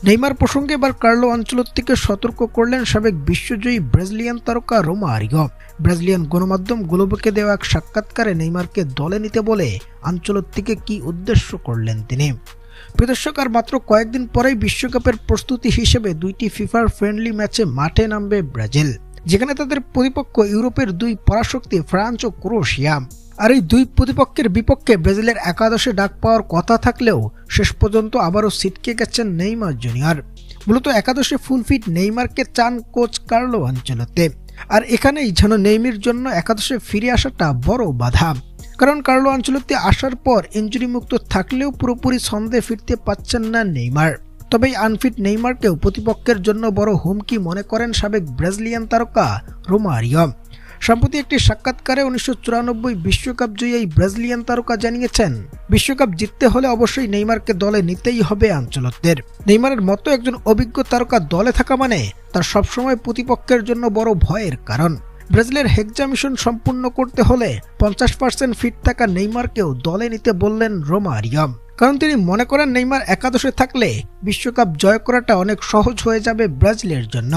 Neymar প্রসঙ্গে এবার Carlo আনচেলত্তিকে সতর্ক করলেন সাবেক বিশ্বজয়ী ব্রাজিলিয়ান তারকা রোমারিও। ব্রাজিলিয়ান গণমাধ্যম গ্লোবোকে দেওয়া এক সাক্ষাৎকারে নেইমারকে দলে নিতে বলে আনচেলত্তিকে কি উদ্দেশ্য করলেন তিনি। প্রদর্শক আর মাত্র কয়েকদিন পরেই বিশ্বকাপের প্রস্তুতি হিসেবে দুইটি ফিফার ফ্রেন্ডলি ম্যাচে মাঠে নামবে ব্রাজিল, যেখানে তাদের প্রতিপক্ষ ইউরোপের দুই পরাশক্তি ফ্রান্স ও ক্রোয়েশিয়া। আর এই দুই প্রতিপক্ষের বিপক্ষে ব্রাজিলের একাদশে ডাক পাওয়ার কথা থাকলেও শেষ পর্যন্ত আবারও ছিটকে গেছেন নেইমার জুনিয়র। মূলত একাদশে ফুল ফিট নেইমারকে চান কোচ কার্লো আনচেলত্তি। আর এখানেই যেন নেইমারের জন্য একাদশে ফিরে আসাটা বড় বাধা, কারণ কার্লো আনচেলত্তি আসার পর ইনজুরি মুক্ত থাকলেও পুরোপুরি ছন্দে ফিরতে পারছেন না নেইমার। তবে এই আনফিট নেইমারকেও প্রতিপক্ষের জন্য বড় হুমকি মনে করেন সাবেক ব্রাজিলিয়ান তারকা রোমারিও। সম্প্রতি একটি সাক্ষাৎকারে 1994 বিশ্বকাপ জয়ী এই ব্রাজিলিয়ান তারকা জানিয়েছেন, বিশ্বকাপ জিততে হলে অবশ্যই নেইমারকে দলে নিতেই হবে আনচেলত্তির। নেইমারের মতো একজন অভিজ্ঞ তারকা দলে থাকা মানে তার সবসময় প্রতিপক্ষের জন্য বড় ভয়ের কারণ। ব্রাজিলের হেক্সা মিশন সম্পূর্ণ করতে হলে 50% ফিট থাকা নেইমারকেও দলে নিতে বললেন রোমারিও, কারণ তিনি মনে করেন নেইমার একাদশে থাকলে বিশ্বকাপ জয় করাটা অনেক সহজ হয়ে যাবে ব্রাজিলের জন্য।